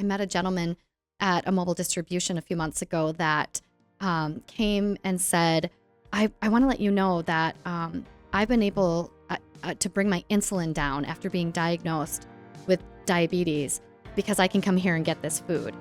met a gentleman at a mobile distribution a few months ago that came and said, I want to let you know that I've been able to bring my insulin down after being diagnosed with diabetes because I can come here and get this food.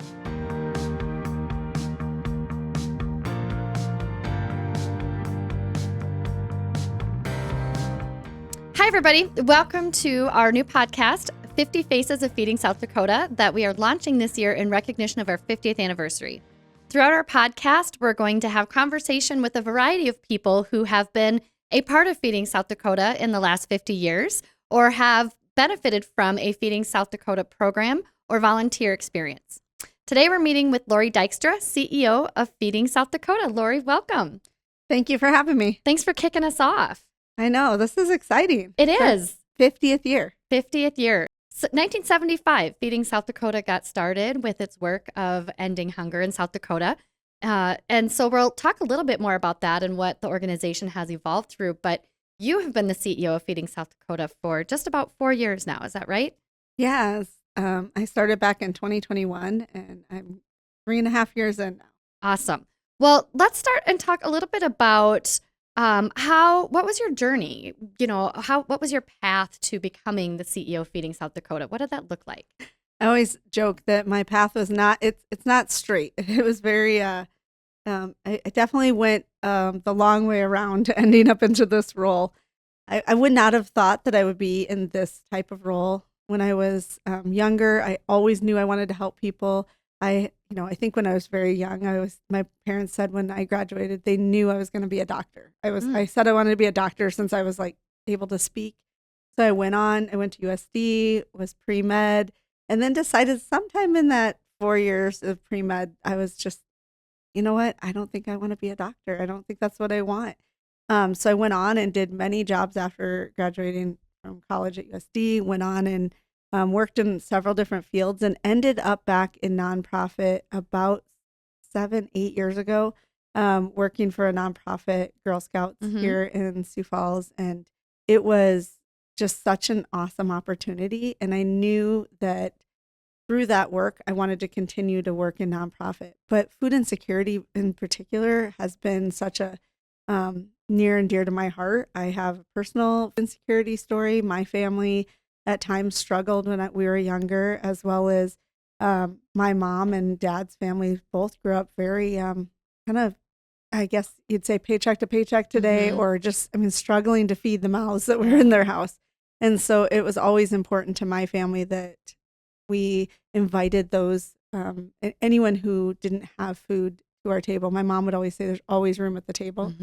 Hi, everybody. Welcome to our new podcast, 50 Faces of Feeding South Dakota, that we are launching this year in recognition of our 50th anniversary. Throughout our podcast, we're going to have conversation with a variety of people who have been a part of Feeding South Dakota in the last 50 years or have benefited from a Feeding South Dakota program or volunteer experience. Today, we're meeting with Lori Dykstra, CEO of Feeding South Dakota. Lori, welcome. Thank you for having me. Thanks for kicking us off. I know, this is exciting. It is. 50th year. 50th year. So 1975, Feeding South Dakota got started with its work of ending hunger in South Dakota. And so we'll talk a little bit more about that and what the organization has evolved through. But you have been the CEO of Feeding South Dakota for just about 4 years now. Is that right? Yes. I started back in 2021 and I'm 3.5 years in now. Awesome. Well, let's start and talk a little bit about what was your journey? What was your path to becoming the CEO of Feeding South Dakota? What did that look like? I always joke that my path was it's not straight. It was very, I definitely went the long way around to ending up into this role. I would not have thought that I would be in this type of role. When I was younger, I always knew I wanted to help people. I think when I was very young, my parents said when I graduated, they knew I was going to be a doctor. I said I wanted to be a doctor since I was able to speak. So I went to USD, was pre-med, and then decided sometime in that 4 years of pre-med, I was just, you know what? I don't think I want to be a doctor. I don't think that's what I want. So I went on and did many jobs after graduating from college at USD, went on and worked in several different fields and ended up back in nonprofit about 7-8 years ago, working for a nonprofit Girl Scouts here in Sioux Falls. And it was just such an awesome opportunity. And I knew that through that work, I wanted to continue to work in nonprofit. But food insecurity in particular has been such a near and dear to my heart. I have a personal insecurity story. My family at times struggled when we were younger, as well as my mom and dad's family both grew up very kind of, I guess you'd say paycheck to paycheck today, or just, struggling to feed the mouths that were in their house. And so it was always important to my family that we invited those, anyone who didn't have food to our table. My mom would always say there's always room at the table.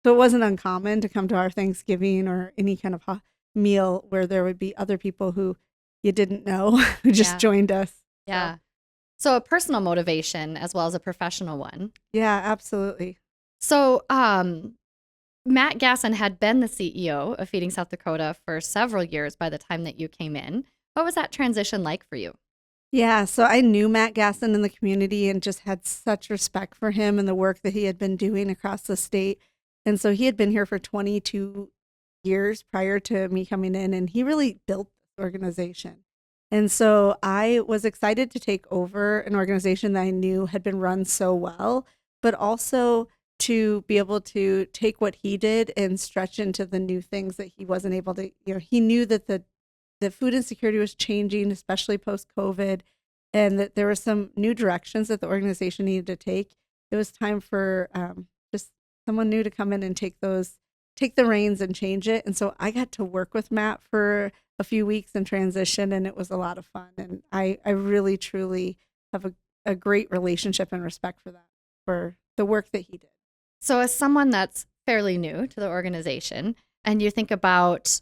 So it wasn't uncommon to come to our Thanksgiving or any kind of meal where there would be other people who you didn't know who just joined us. Yeah. So a personal motivation as well as a professional one. Yeah, absolutely. So Matt Gasson had been the CEO of Feeding South Dakota for several years by the time that you came in. What was that transition like for you? Yeah, so I knew Matt Gasson in the community and just had such respect for him and the work that he had been doing across the state. And so he had been here for 22 years prior to me coming in, and he really built this organization. And so I was excited to take over an organization that I knew had been run so well, but also to be able to take what he did and stretch into the new things that he wasn't able to. He knew that the food insecurity was changing, especially post-COVID, and that there were some new directions that the organization needed to take. It was time for just someone new to come in and take the reins and change it. And so I got to work with Matt for a few weeks in transition, and it was a lot of fun. And I really, truly have a great relationship and respect for that, for the work that he did. So as someone that's fairly new to the organization, and you think about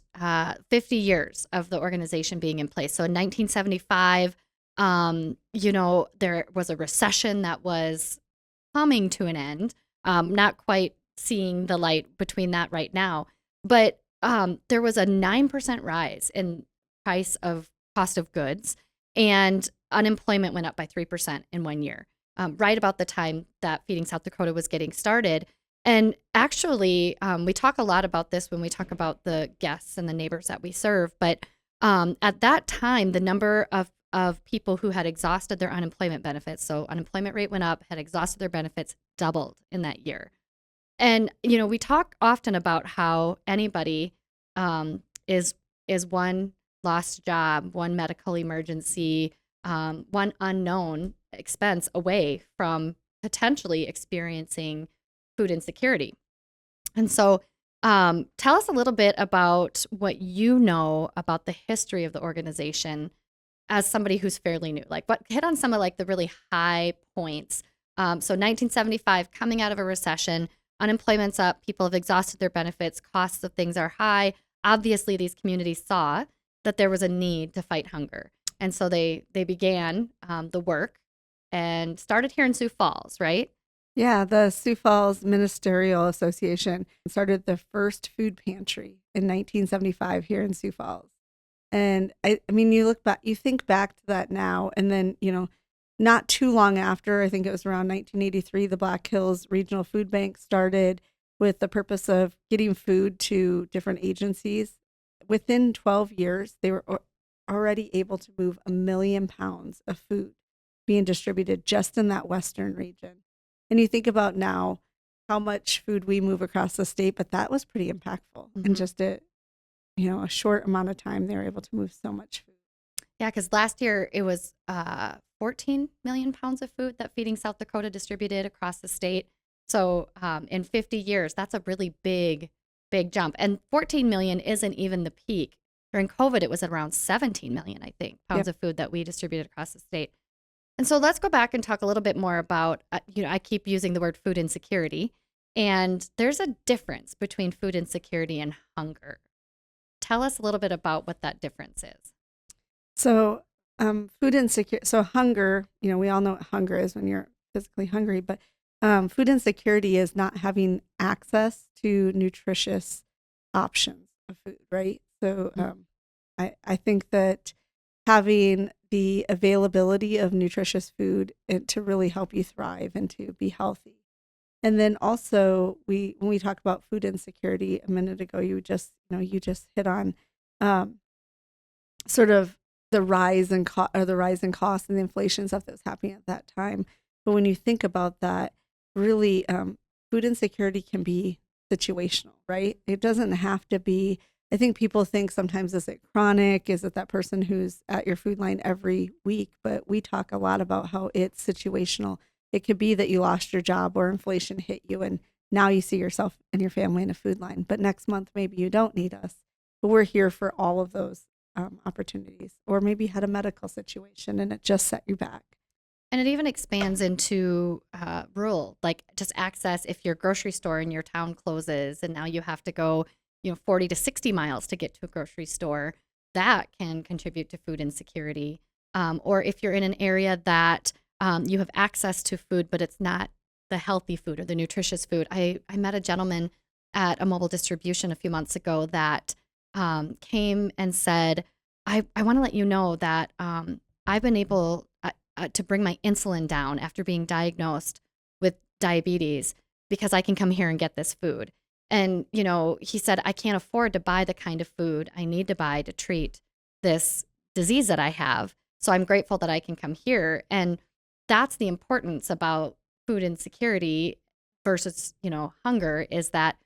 50 years of the organization being in place. So in 1975, there was a recession that was coming to an end, not quite seeing the light between that right now. But there was a 9% rise in cost of goods, and unemployment went up by 3% in 1 year, right about the time that Feeding South Dakota was getting started. And actually, we talk a lot about this when we talk about the guests and the neighbors that we serve. But at that time, the number of of people who had exhausted their unemployment benefits. So unemployment rate went up, had exhausted their benefits, doubled in that year. And, we talk often about how anybody is one lost job, one medical emergency, one unknown expense away from potentially experiencing food insecurity. And so tell us a little bit about what you know about the history of the organization as somebody who's fairly new. Like, what hit on some of like the really high points. So 1975, coming out of a recession, unemployment's up, people have exhausted their benefits, costs of things are high. Obviously, these communities saw that there was a need to fight hunger. And so they began the work and started here in Sioux Falls, right? Yeah, the Sioux Falls Ministerial Association started the first food pantry in 1975 here in Sioux Falls. And I mean, you think back to that now, and then, not too long after, I think it was around 1983, the Black Hills Regional Food Bank started with the purpose of getting food to different agencies. Within 12 years, they were already able to move 1 million pounds of food being distributed just in that western region. And you think about now how much food we move across the state, but that was pretty impactful. In just a short amount of time, they were able to move so much food. Yeah, because last year it was 14 million pounds of food that Feeding South Dakota distributed across the state. So in 50 years, that's a really big jump. And 14 million isn't even the peak. During COVID, it was at around 17 million, I think, pounds of food that we distributed across the state. And so let's go back and talk a little bit more about, I keep using the word food insecurity, and there's a difference between food insecurity and hunger. Tell us a little bit about what that difference is. So food insecurity, so hunger, we all know what hunger is when you're physically hungry, but food insecurity is not having access to nutritious options of food, right? So I think that having the availability of nutritious food to really help you thrive and to be healthy. And then also when we talk about food insecurity a minute ago, you just hit on sort of the rise in costs and the inflation stuff that was happening at that time. But when you think about that, really, food insecurity can be situational, right? It doesn't have to be. I think people think sometimes, is it chronic? Is it that person who's at your food line every week? But we talk a lot about how it's situational. It could be that you lost your job or inflation hit you, and now you see yourself and your family in a food line. But next month, maybe you don't need us. But we're here for all of those opportunities. Or maybe you had a medical situation and it just set you back. And it even expands into rural, like just access if your grocery store in your town closes and now you have to go 40 to 60 miles to get to a grocery store, that can contribute to food insecurity. Or if you're in an area that you have access to food, but it's not the healthy food or the nutritious food. I met a gentleman at a mobile distribution a few months ago that came and said, I want to let you know that I've been able to bring my insulin down after being diagnosed with diabetes because I can come here and get this food. And, he said, I can't afford to buy the kind of food I need to buy to treat this disease that I have. So I'm grateful that I can come here. And that's the importance about food insecurity versus, hunger, is that,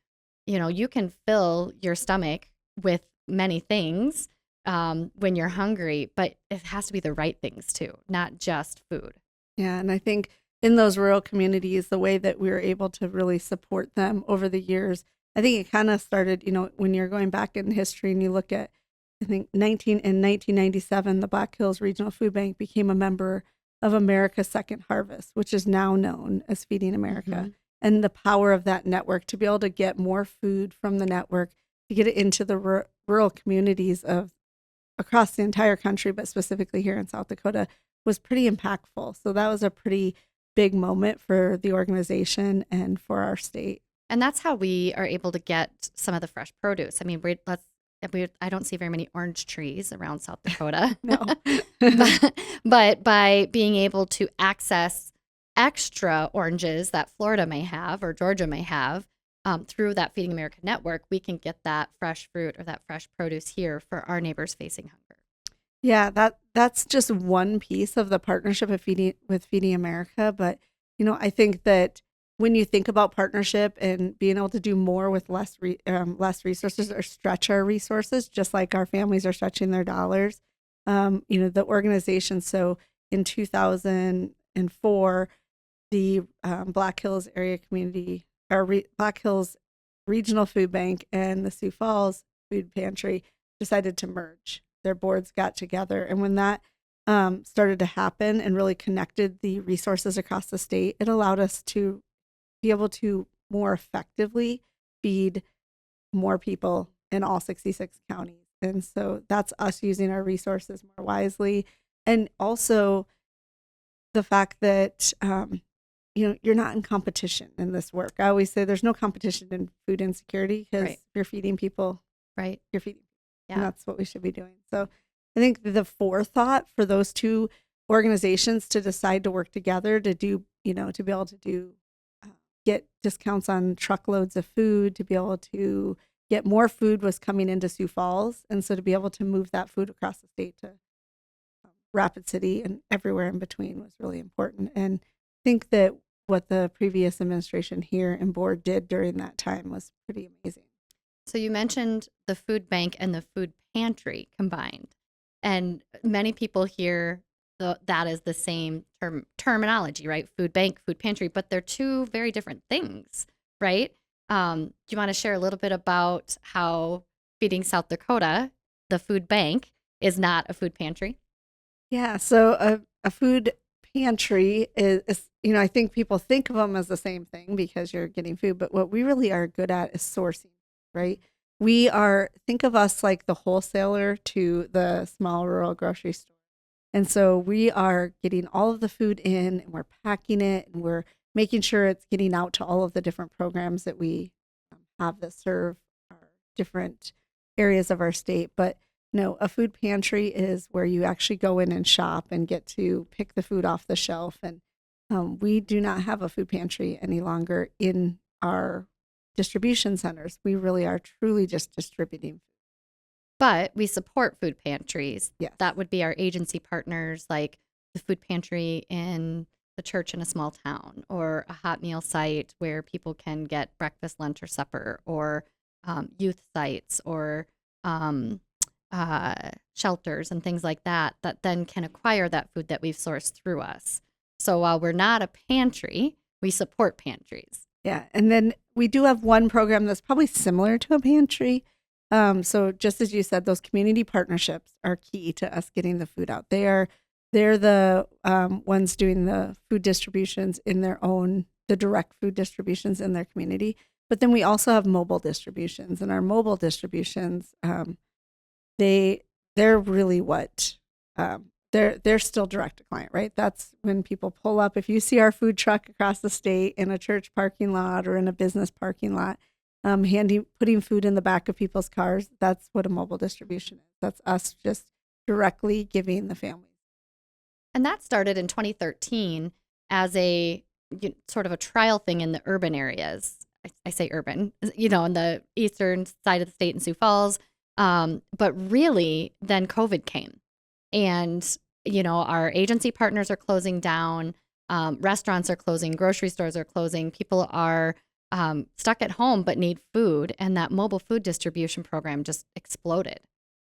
you can fill your stomach with many things when you're hungry, but it has to be the right things too, not just food. Yeah. And I think in those rural communities, the way that we were able to really support them over the years, I think it kind of started, when you're going back in history and you look at, I think in 1997, the Black Hills Regional Food Bank became a member of America's Second Harvest, which is now known as Feeding America. Mm-hmm. And the power of that network to be able to get more food from the network, to get it into the rural communities of across the entire country, but specifically here in South Dakota, was pretty impactful. So that was a pretty big moment for the organization and for our state. And that's how we are able to get some of the fresh produce. I mean, I don't see very many orange trees around South Dakota. No. but by being able to access extra oranges that Florida may have or Georgia may have through that Feeding America network, we can get that fresh fruit or that fresh produce here for our neighbors facing hunger. Yeah, that's just one piece of the partnership of Feeding America. But I think that when you think about partnership and being able to do more with less resources or stretch our resources, just like our families are stretching their dollars, the organization. So in 2004, the Black Hills Area Community or Black Hills Regional Food Bank and the Sioux Falls Food Pantry decided to merge. Their boards got together, and when that started to happen and really connected the resources across the state, it allowed us to be able to more effectively feed more people in all 66 counties. And so that's us using our resources more wisely. And also the fact that you're not in competition in this work. I always say there's no competition in food insecurity because Right. you're feeding people, Right. you're feeding, and Yeah. that's what we should be doing. So I think the forethought for those two organizations to decide to work together to do, to be able to do, get discounts on truckloads of food, to be able to get more food was coming into Sioux Falls. And so to be able to move that food across the state to Rapid City and everywhere in between was really important. And I think that what the previous administration here and board did during that time was pretty amazing. So you mentioned the food bank and the food pantry combined, and many people hear that is the same terminology, right? Food bank, food pantry, but they're two very different things, right? Do you want to share a little bit about how Feeding South Dakota, the food bank, is not a food pantry? Yeah, so a food pantry is, I think people think of them as the same thing because you're getting food, but what we really are good at is sourcing, right? Think of us like the wholesaler to the small rural grocery store. And so we are getting all of the food in and we're packing it and we're making sure it's getting out to all of the different programs that we have that serve our different areas of our state. But no, a food pantry is where you actually go in and shop and get to pick the food off the shelf. And we do not have a food pantry any longer in our distribution centers. We really are truly just distributing. But we support food pantries. Yes. That would be our agency partners, like the food pantry in the church in a small town, or a hot meal site where people can get breakfast, lunch, or supper, or youth sites, or shelters and things like that, that then can acquire that food that we've sourced through us. So while we're not a pantry, we support pantries. Yeah. And then we do have one program that's probably similar to a pantry. So just as you said, those community partnerships are key to us getting the food out. They're the ones doing the food distributions in the direct food distributions in their community. But then we also have mobile distributions, and our mobile distributions, they're really what they're still direct to client, right? That's when people pull up. If you see our food truck across the state in a church parking lot or in a business parking lot, putting food in the back of people's cars, that's what a mobile distribution is. That's us just directly giving the families. And that started in 2013 as a sort of a trial thing in the urban areas. I say urban, in the eastern side of the state in Sioux Falls. But really, then COVID came. And, our agency partners are closing down. Restaurants are closing. Grocery stores are closing. People are stuck at home but need food. And that mobile food distribution program just exploded.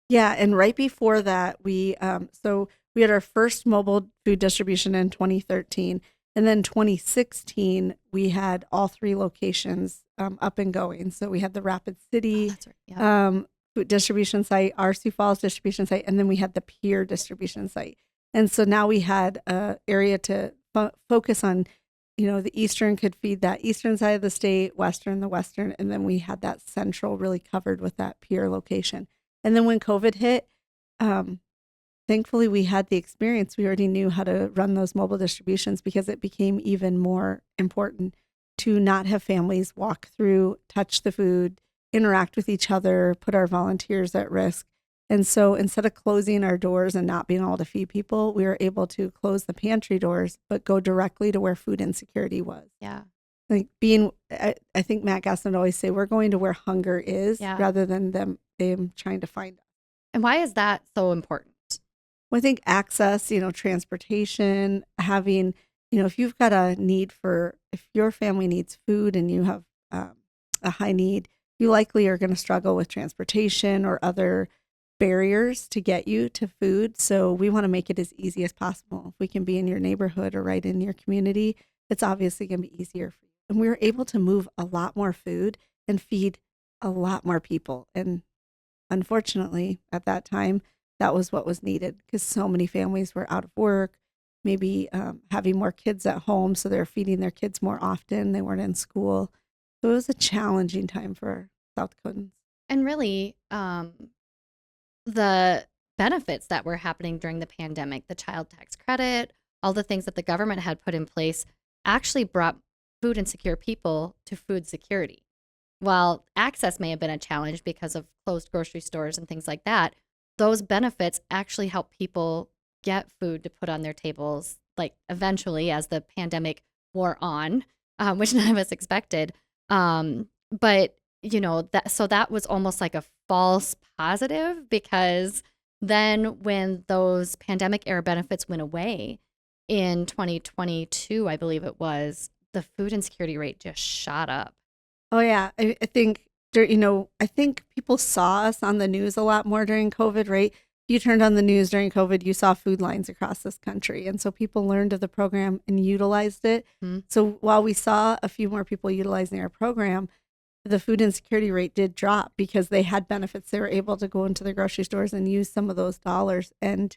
Yeah. And right before that, we had our first mobile food distribution in 2013. And then 2016, we had all three locations up and going. So we had the Rapid City that's right. Yeah. Food distribution site, our Sioux Falls distribution site, and then we had the Pier distribution site. And so now we had an area to focus on, the eastern could feed that eastern side of the state, western, the western, and then we had that central really covered with that Pier location. And then when COVID hit, thankfully we had the experience. We already knew how to run those mobile distributions because it became even more important to not have families walk through, touch the food, interact with each other, put our volunteers at risk. And so instead of closing our doors and not being able to feed people, we were able to close the pantry doors, but go directly to where food insecurity was. Yeah. I think Matt Gaston would always say, we're going to where hunger is rather than them trying to find us. And why is that so important? Well, I think access, transportation, having, if you've got a need if your family needs food and you have a high need, you likely are going to struggle with transportation or other barriers to get you to food. So we want to make it as easy as possible. If we can be in your neighborhood or right in your community, it's obviously going to be easier for you. And we were able to move a lot more food and feed a lot more people. And unfortunately, at that time, that was what was needed because so many families were out of work, maybe having more kids at home. So they're feeding their kids more often. They weren't in school. So it was a challenging time for South Dakotans. And really, the benefits that were happening during the pandemic, the child tax credit, all the things that the government had put in place actually brought food insecure people to food security. While access may have been a challenge because of closed grocery stores and things like that, those benefits actually help people get food to put on their tables, like eventually as the pandemic wore on, which none of us expected. But that was almost like a false positive because then when those pandemic era benefits went away in 2022, I believe it was, the food insecurity rate just shot up. Oh yeah, I think I think people saw us on the news a lot more during COVID, right? You turned on the news during COVID, you saw food lines across this country, and so people learned of the program and utilized it. Mm-hmm. So while we saw a few more people utilizing our program, the food insecurity rate did drop because they had benefits. They were able to go into the grocery stores and use some of those dollars. And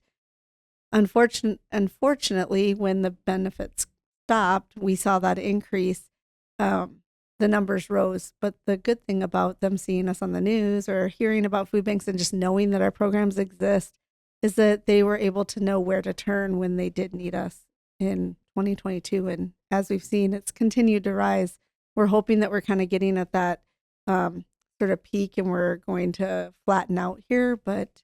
unfortunately, when the benefits stopped, we saw that increase. The numbers rose. But the good thing about them seeing us on the news or hearing about food banks and just knowing that our programs exist is that they were able to know where to turn when they did need us in 2022. And as we've seen, it's continued to rise. We're hoping that we're kind of getting at that sort of peak and we're going to flatten out here, but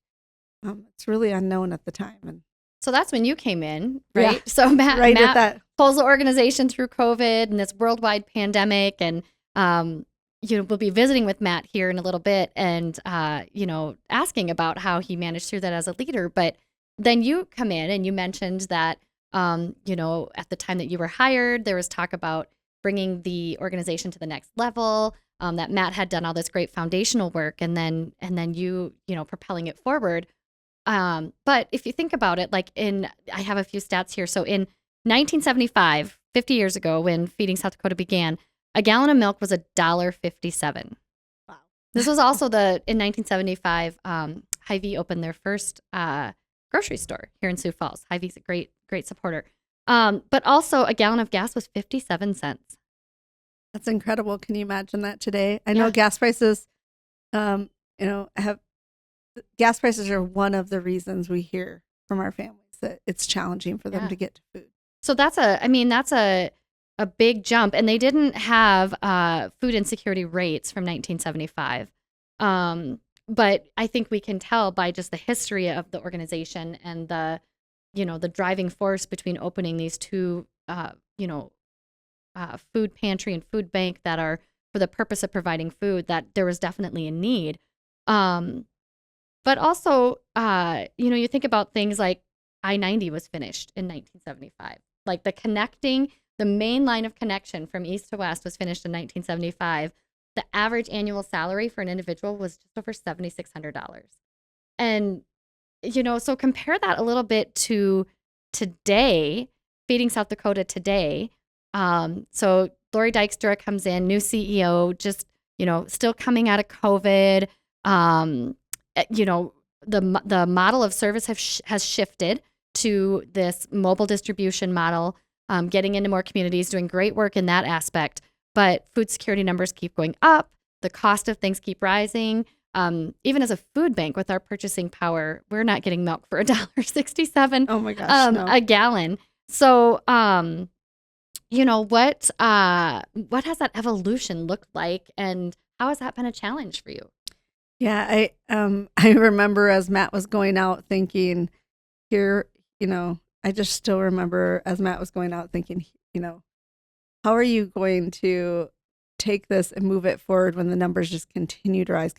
it's really unknown at the time. And so that's when you came in, right? Yeah, So Matt at that. pulls the organization through COVID and this worldwide pandemic. And, we'll be visiting with Matt here in a little bit and, asking about how he managed through that as a leader. But then you come in and you mentioned that, at the time that you were hired, there was talk about bringing the organization to the next level, that Matt had done all this great foundational work and then you propelling it forward. But if you think about it, I have a few stats here. So in 1975, 50 years ago, when Feeding South Dakota began, a gallon of milk was $1.57. Wow. This was also in 1975, Hy-Vee opened their first grocery store here in Sioux Falls. Hy-Vee's a great supporter. But also a gallon of gas was 57 cents. That's incredible. Can you imagine that today? I know gas prices, gas prices are one of the reasons we hear from our families that it's challenging for them to get to food. So that's a big jump. And they didn't have food insecurity rates from 1975. But I think we can tell by just the history of the organization and the driving force between opening these two, food pantry and food bank that are for the purpose of providing food, that there was definitely a need. But also, you think about things like I-90 was finished in 1975. Like the main line of connection from east to west was finished in 1975. The average annual salary for an individual was just over $7,600. And, so compare that a little bit to today, Feeding South Dakota today. So Lori Dykstra comes in, new CEO, just, still coming out of COVID. The model of service has shifted to this mobile distribution model, getting into more communities, doing great work in that aspect. But food security numbers keep going up. The cost of things keep rising. Even as a food bank with our purchasing power, we're not getting milk for $1.67 Oh my gosh, no. a gallon. So, what has that evolution looked like, and how has that been a challenge for you? Yeah, I remember as Matt was going out thinking, I just still remember as Matt was going out thinking, how are you going to take this and move it forward when the numbers just continue to rise?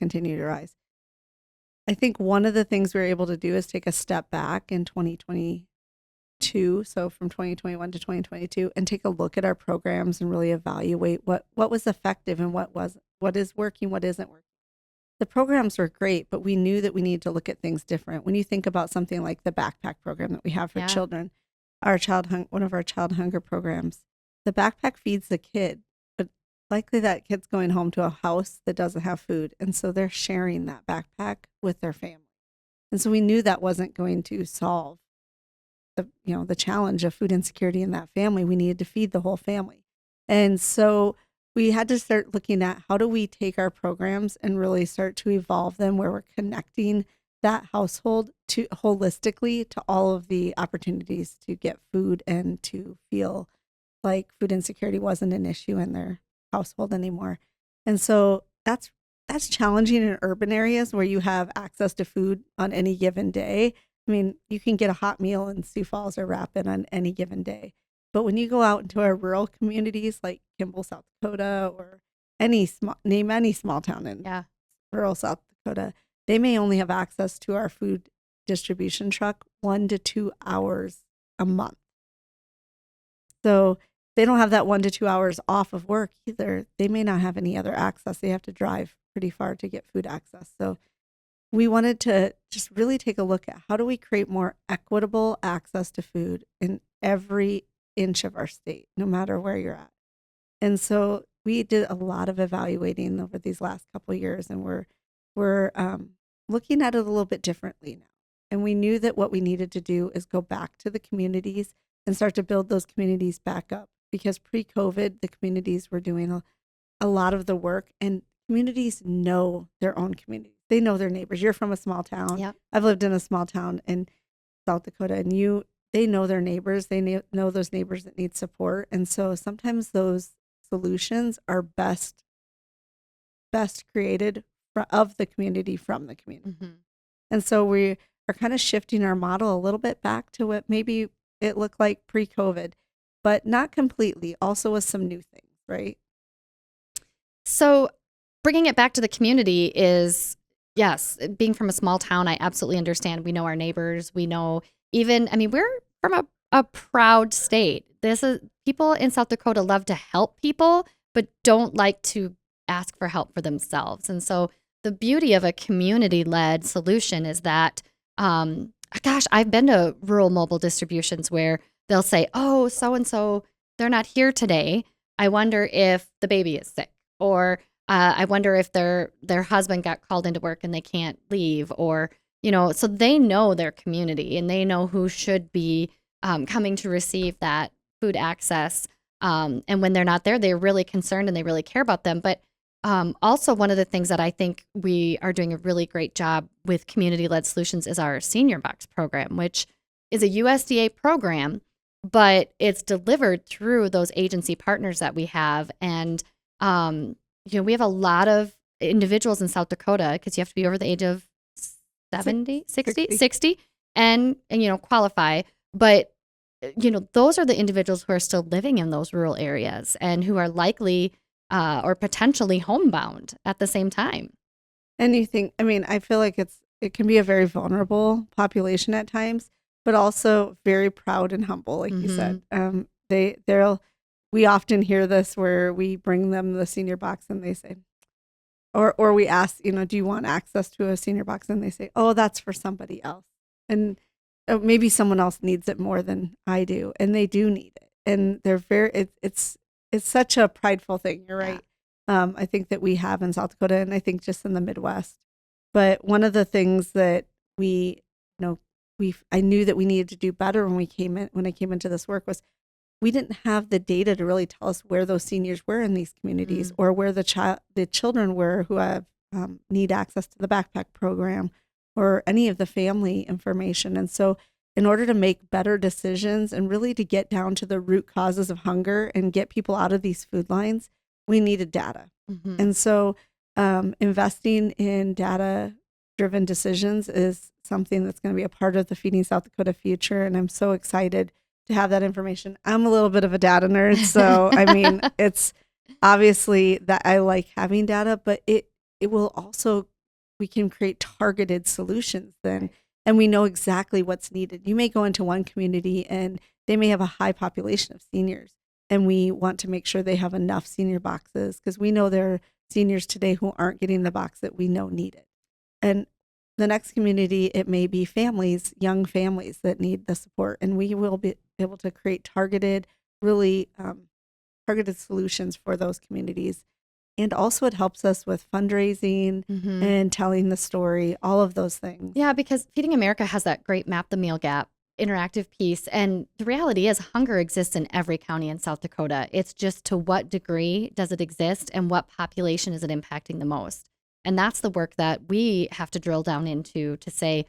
I think one of the things we were able to do is take a step back in 2022, so from 2021 to 2022, and take a look at our programs and really evaluate what was effective and what is working, what isn't working. The programs were great, but we knew that we needed to look at things different. When you think about something like the backpack program that we have for Yeah. children, one of our child hunger programs, the backpack feeds the kid, but likely that kid's going home to a house that doesn't have food, and so they're sharing that backpack with their family. And so we knew that wasn't going to solve the challenge of food insecurity in that family. We needed to feed the whole family. And so we had to start looking at how do we take our programs and really start to evolve them where we're connecting that household to holistically to all of the opportunities to get food and to feel like food insecurity wasn't an issue in their household anymore. And so that's challenging in urban areas where you have access to food on any given day. I mean, you can get a hot meal in Sioux Falls or Rapid on any given day. But when you go out into our rural communities like Kimball, South Dakota, or name any small town in rural South Dakota, they may only have access to our food distribution truck 1 to 2 hours a month. So they don't have that 1 to 2 hours off of work either. They may not have any other access. They have to drive pretty far to get food access. So we wanted to just really take a look at how do we create more equitable access to food in every inch of our state, no matter where you're at. And so we did a lot of evaluating over these last couple of years, and we're looking at it a little bit differently now. And we knew that what we needed to do is go back to the communities and start to build those communities back up, because pre-COVID, the communities were doing a lot of the work, and communities know their own communities. They know their neighbors. You're from a small town. Yep. I've lived in a small town in South Dakota, and they know their neighbors. They know those neighbors that need support. And so sometimes those solutions are best created of the community, from the community. Mm-hmm. And so we are kind of shifting our model a little bit back to what maybe it looked like pre-COVID, but not completely, also with some new things, right? So bringing it back to the community is, yes, being from a small town, I absolutely understand. We know our neighbors. We know we're from a proud state. People in South Dakota love to help people, but don't like to ask for help for themselves. And so the beauty of a community-led solution is that, I've been to rural mobile distributions where they'll say, oh, so-and-so, they're not here today. I wonder if the baby is sick, or I wonder if their husband got called into work and they can't leave, or, so they know their community and they know who should be coming to receive that food access. And when they're not there, they're really concerned and they really care about them. But also, one of the things that I think we are doing a really great job with community-led solutions is our Senior Box program, which is a USDA program, but it's delivered through those agency partners that we have. And, we have a lot of individuals in South Dakota, because you have to be over the age of 60 and qualify. But, those are the individuals who are still living in those rural areas and who are likely or potentially homebound at the same time. And I feel like it can be a very vulnerable population at times, but also very proud and humble, like you said. We often hear this where we bring them the senior box and they say, or we ask, do you want access to a senior box? And they say, oh, that's for somebody else. And maybe someone else needs it more than I do. And they do need it. And they're it's such a prideful thing. You're right. Yeah. I think that we have in South Dakota, and I think just in the Midwest. But one of the things that I knew that we needed to do better when I came into this work was we didn't have the data to really tell us where those seniors were in these communities, or where the children were who have need access to the backpack program, or any of the family information. And so in order to make better decisions and really to get down to the root causes of hunger and get people out of these food lines, we needed data. Mm-hmm. And so investing in data-driven decisions is something that's going to be a part of the Feeding South Dakota future. And I'm so excited to have that information. I'm a little bit of a data nerd. So, it's obviously that I like having data, but it will also, we can create targeted solutions then, and we know exactly what's needed. You may go into one community and they may have a high population of seniors, and we want to make sure they have enough senior boxes because we know there are seniors today who aren't getting the box that we know needed. And the next community, it may be families, young families that need the support, and we will be able to create targeted, really targeted solutions for those communities. And also it helps us with fundraising and telling the story, all of those things. Yeah, because Feeding America has that great Map the Meal Gap interactive piece. And the reality is hunger exists in every county in South Dakota. It's just to what degree does it exist and what population is it impacting the most? And that's the work that we have to drill down into to say,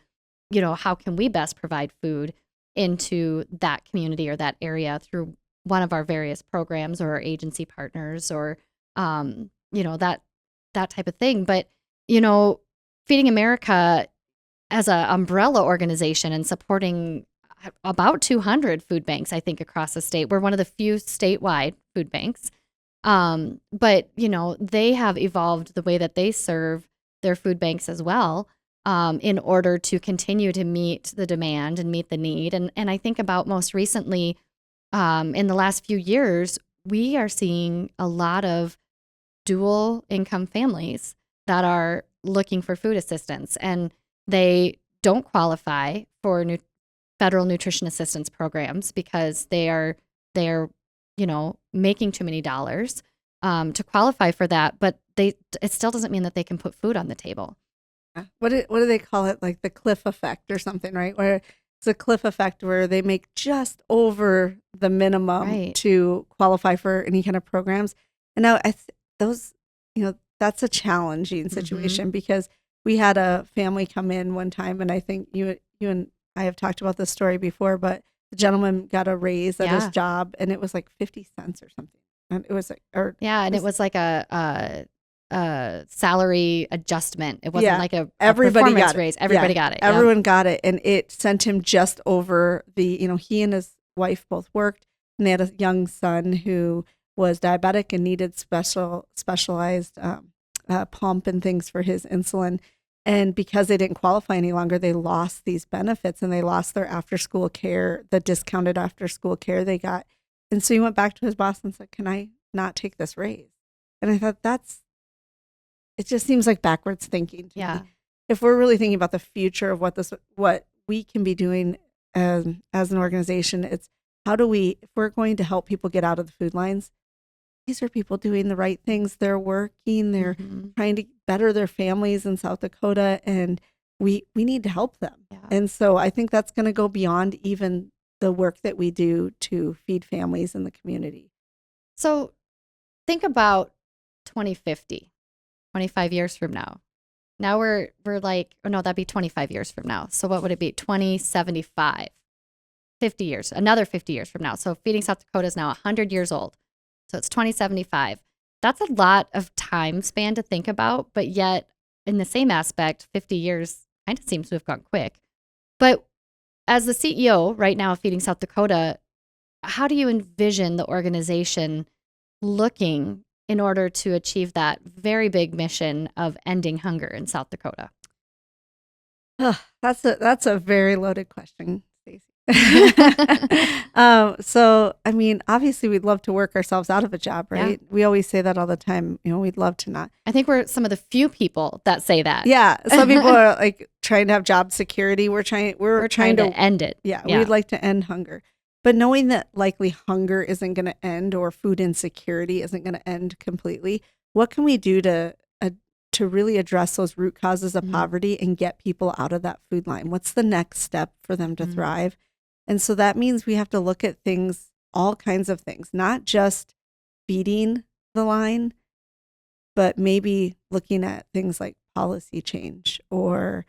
how can we best provide food into that community or that area through one of our various programs or our agency partners or that type of thing. But, Feeding America as an umbrella organization and supporting about 200 food banks, I think, across the state. We're one of the few statewide food banks. But, they have evolved the way that they serve their food banks as well in order to continue to meet the demand and meet the need. And I think about most recently in the last few years, we are seeing a lot of dual income families that are looking for food assistance, and they don't qualify for federal nutrition assistance programs because they are making too many dollars to qualify for that, but it still doesn't mean that they can put food on the table. What do they call it? Like the cliff effect or something, right? Where it's a cliff effect where they make just over the minimum to qualify for any kind of programs. And now that's a challenging situation because we had a family come in one time, and I think you and I have talked about this story before, but the gentleman got a raise at his job, and it was like 50 cents or something. And it was like, it was like a salary adjustment. It wasn't like a everybody performance got raise. Everybody got it. Everyone got it, and it sent him just over the. He and his wife both worked, and they had a young son who was diabetic and needed specialized pump and things for his insulin. And because they didn't qualify any longer, they lost these benefits, and they lost their after school care, the discounted after school care they got. And so he went back to his boss and said, "Can I not take this raise?" And I thought it just seems like backwards thinking to me. If we're really thinking about the future of what we can be doing as an organization, it's how do we, if we're going to help people get out of the food lines, these are people doing the right things. They're working, they're trying to better their families in South Dakota, and we need to help them. Yeah. And so I think that's going to go beyond even the work that we do to feed families in the community. So think about 2050, 25 years from now. Now we're like, oh no, that'd be 25 years from now. So what would it be? 2075, 50 years, another 50 years from now. So Feeding South Dakota is now 100 years old. So it's 2075. That's a lot of time span to think about, but yet in the same aspect, 50 years kind of seems to have gone quick. But as the CEO right now of Feeding South Dakota, how do you envision the organization looking in order to achieve that very big mission of ending hunger in South Dakota? That's a very loaded question, Stacey. So, I mean, obviously we'd love to work ourselves out of a job, right? Yeah. We always say that all the time. We'd love to not. I think we're some of the few people that say that. Yeah. Some people are like trying to have job security. We're trying to end it. Yeah. We'd like to end hunger. But knowing that likely hunger isn't going to end, or food insecurity isn't going to end completely, what can we do to really address those root causes of poverty and get people out of that food line? What's the next step for them to thrive? And so that means we have to look at things, all kinds of things, not just feeding the line, but maybe looking at things like policy change or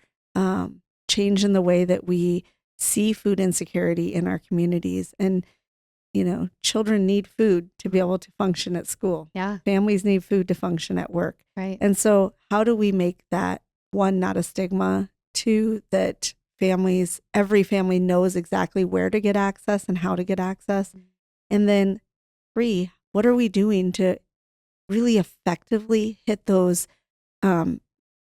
change in the way that we see food insecurity in our communities. And, children need food to be able to function at school. Yeah. Families need food to function at work. Right. And so how do we make that, one, not a stigma, two, that every family knows exactly where to get access and how to get access. And then three, what are we doing to really effectively hit those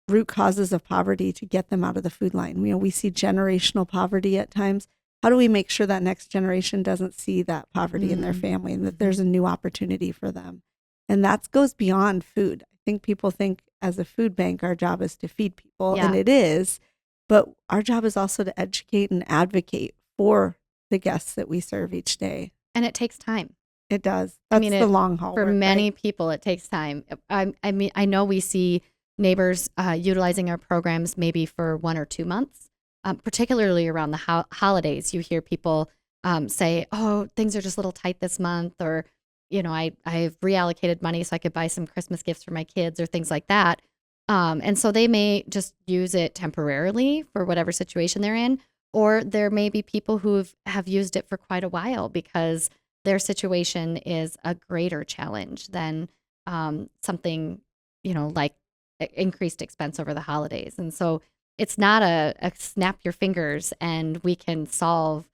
root causes of poverty to get them out of the food line. We see generational poverty at times. How do we make sure that next generation doesn't see that poverty in their family and that there's a new opportunity for them? And that goes beyond food. I think people think as a food bank, our job is to feed people, and it is, but our job is also to educate and advocate for the guests that we serve each day. And it takes time. It does. That's the long haul. For work, many right? people, it takes time. I mean, I know we see neighbors utilizing our programs maybe for 1 or 2 months, particularly around the holidays. You hear people say, oh, things are just a little tight this month, or, I've reallocated money so I could buy some Christmas gifts for my kids or things like that. And so they may just use it temporarily for whatever situation they're in, or there may be people who have used it for quite a while because their situation is a greater challenge than something, like increased expense over the holidays. And so it's not a snap your fingers and we can solve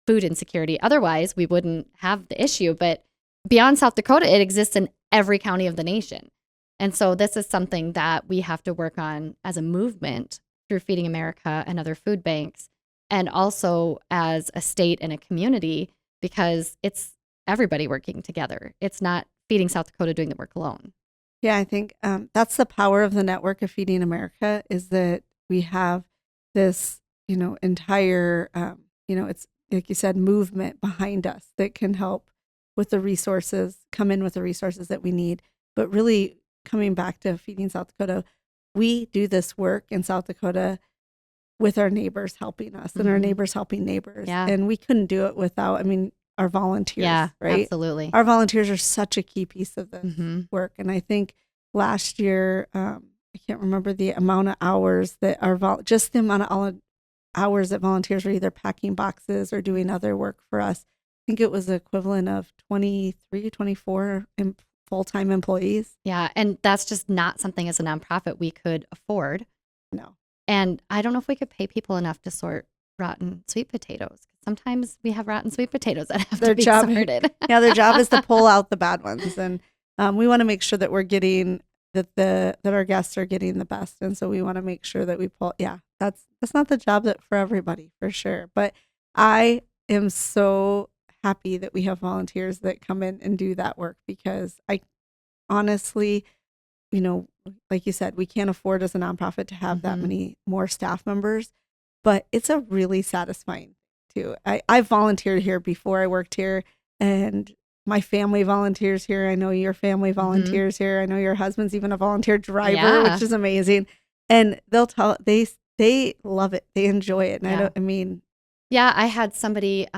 food insecurity. Otherwise, we wouldn't have the issue. But beyond South Dakota, it exists in every county of the nation. And so this is something that we have to work on as a movement through Feeding America and other food banks, and also as a state and a community, because it's everybody working together. It's not Feeding South Dakota doing the work alone. Yeah, I think that's the power of the network of Feeding America, is that we have this, entire, it's like you said, movement behind us that can help with the resources, come in with the resources that we need. But really, coming back to Feeding South Dakota, we do this work in South Dakota with our neighbors helping us and our neighbors helping neighbors. Yeah. And we couldn't do it without, our volunteers, right? Absolutely. Our volunteers are such a key piece of this work. And I think last year, I can't remember the amount of hours that just the amount of hours that volunteers were either packing boxes or doing other work for us. I think it was the equivalent of 23, 24 full-time employees. Yeah. And that's just not something as a nonprofit we could afford. No. And I don't know if we could pay people enough to sort rotten sweet potatoes. Sometimes we have rotten sweet potatoes that have to be sorted. Yeah, their job is to pull out the bad ones. And we want to make sure that we're getting, that our guests are getting the best. And so we want to make sure that we pull, that's not the job for everybody, for sure. But I am so happy that we have volunteers that come in and do that work, because I honestly, like you said, we can't afford as a nonprofit to have that many more staff members, but it's a really satisfying too. I volunteered here before I worked here, and my family volunteers here. I know your family volunteers here. I know your husband's even a volunteer driver, which is amazing. And they'll they love it. They enjoy it. And I had somebody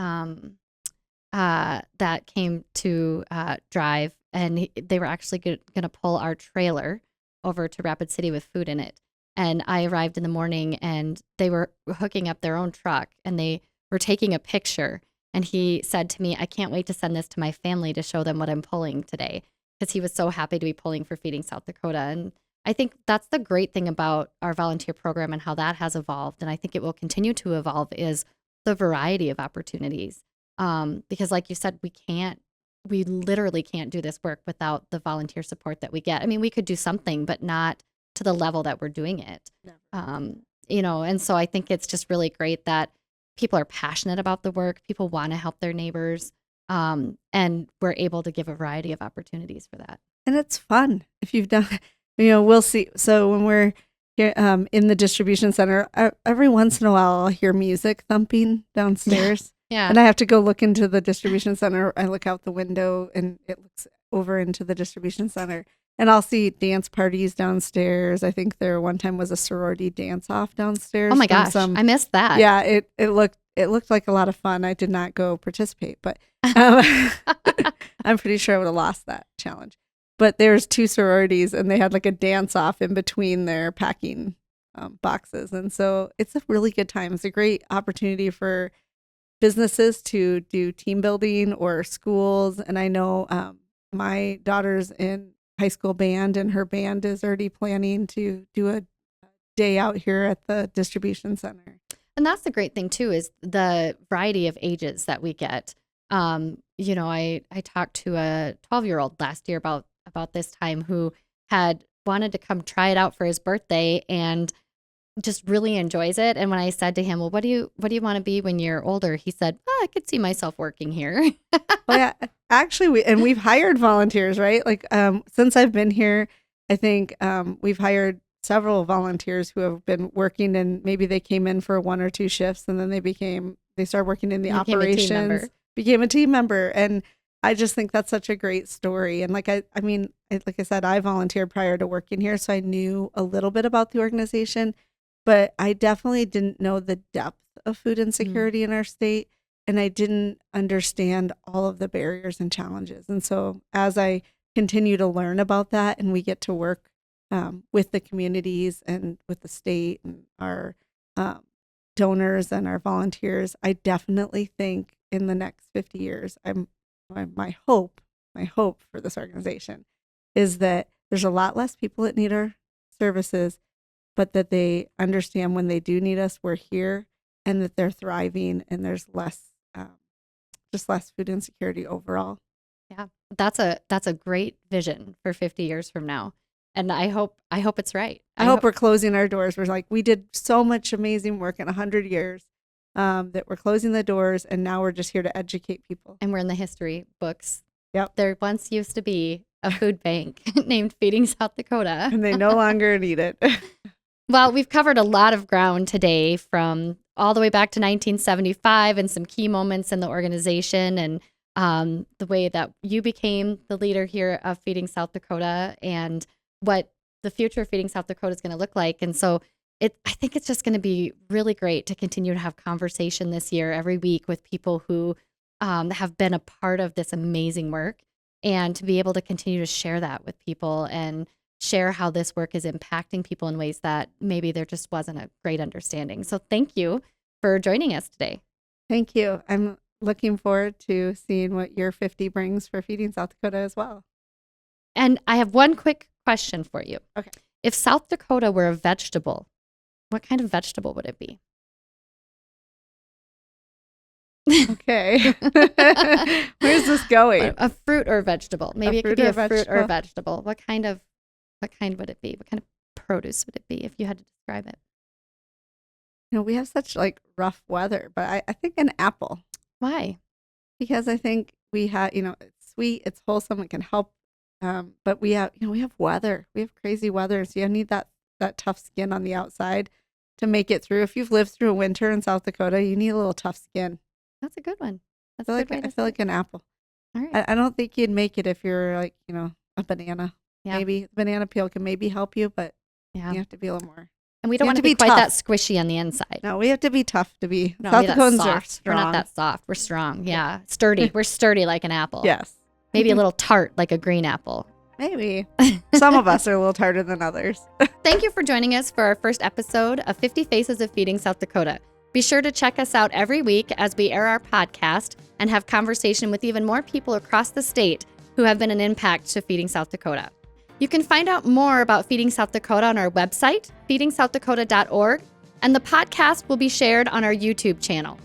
that came to drive, and they were actually going to pull our trailer over to Rapid City with food in it. And I arrived in the morning, and they were hooking up their own truck, and they were taking a picture. And he said to me, I can't wait to send this to my family to show them what I'm pulling today, because he was so happy to be pulling for Feeding South Dakota. And I think that's the great thing about our volunteer program and how that has evolved. And I think it will continue to evolve, is the variety of opportunities. Because like you said, we literally can't do this work without the volunteer support that we get. We could do something, but not to the level that we're doing it. And so I think it's just really great that people are passionate about the work. People want to help their neighbors. And we're able to give a variety of opportunities for that. And it's fun. If you've done, we'll see. So when we're here, in the distribution center, every once in a while, I'll hear music thumping downstairs. Yeah. And I have to go look into the distribution center. I look out the window and it looks over into the distribution center. And I'll see dance parties downstairs. I think there one time was a sorority dance off downstairs. Oh my gosh, I missed that. Yeah, it looked like a lot of fun. I did not go participate, but I'm pretty sure I would have lost that challenge. But there's 2 sororities, and they had like a dance off in between their packing boxes. And so it's a really good time. It's a great opportunity for businesses to do team building, or schools. And I know my daughter's in high school band, and her band is already planning to do a day out here at the distribution center. And that's the great thing too, is the variety of ages that we get. I talked to a 12-year-old last year about this time, who had wanted to come try it out for his birthday and just really enjoys it. And when I said to him, well, what do you want to be when you're older? He said, I could see myself working here. Well, yeah, actually, we've hired volunteers, right? Like, since I've been here, I think we've hired several volunteers who have been working, and maybe they came in for 1 or 2 shifts, and then they started working in the operations, became a team member. And I just think that's such a great story. And like, I mean, like I said, I volunteered prior to working here, so I knew a little bit about the organization, but I definitely didn't know the depth of food insecurity in our state. And I didn't understand all of the barriers and challenges. And so as I continue to learn about that, and we get to work with the communities and with the state and our donors and our volunteers, I definitely think in the next 50 years, my hope for this organization is that there's a lot less people that need our services, but that they understand when they do need us, we're here, and that they're thriving, and there's just less food insecurity overall. Yeah, that's a great vision for 50 years from now. And I hope it's right. I hope we're closing our doors. We're like, we did so much amazing work in 100 years that we're closing the doors, and now we're just here to educate people. And we're in the history books. Yep. There once used to be a food bank named Feeding South Dakota. And they no longer need it. Well, we've covered a lot of ground today, from all the way back to 1975 and some key moments in the organization, and the way that you became the leader here of Feeding South Dakota, and what the future of Feeding South Dakota is going to look like. And so I think it's just going to be really great to continue to have conversation this year every week with people who have been a part of this amazing work, and to be able to continue to share that with people and share how this work is impacting people in ways that maybe there just wasn't a great understanding. So thank you for joining us today. Thank you. I'm looking forward to seeing what your 50 brings for Feeding South Dakota as well. And I have one quick question for you. Okay. If South Dakota were a vegetable, what kind of vegetable would it be? Okay. Where's this going? A fruit or vegetable. Maybe it could be a fruit or a vegetable. What kind would it be? What kind of produce would it be if you had to describe it? We have such like rough weather, but I think an apple. Why? Because I think we have, it's sweet, it's wholesome, it can help. But we have weather. We have crazy weather. So you need that tough skin on the outside to make it through. If you've lived through a winter in South Dakota, you need a little tough skin. That's a good one. I feel like an apple. All right. I don't think you'd make it if you're like, a banana. Yeah. Maybe the banana peel can maybe help you, but you have to be a little more. And we don't want to be quite that squishy on the inside. No, we have to be tough to be. South Dakotans are strong. We're not that soft. We're strong. Yeah. Sturdy. We're sturdy like an apple. Yes. Maybe a little tart like a green apple. Maybe. Some of us are a little tarter than others. Thank you for joining us for our first episode of 50 Faces of Feeding South Dakota. Be sure to check us out every week as we air our podcast and have conversation with even more people across the state who have been an impact to Feeding South Dakota. You can find out more about Feeding South Dakota on our website, feedingsouthdakota.org, and the podcast will be shared on our YouTube channel.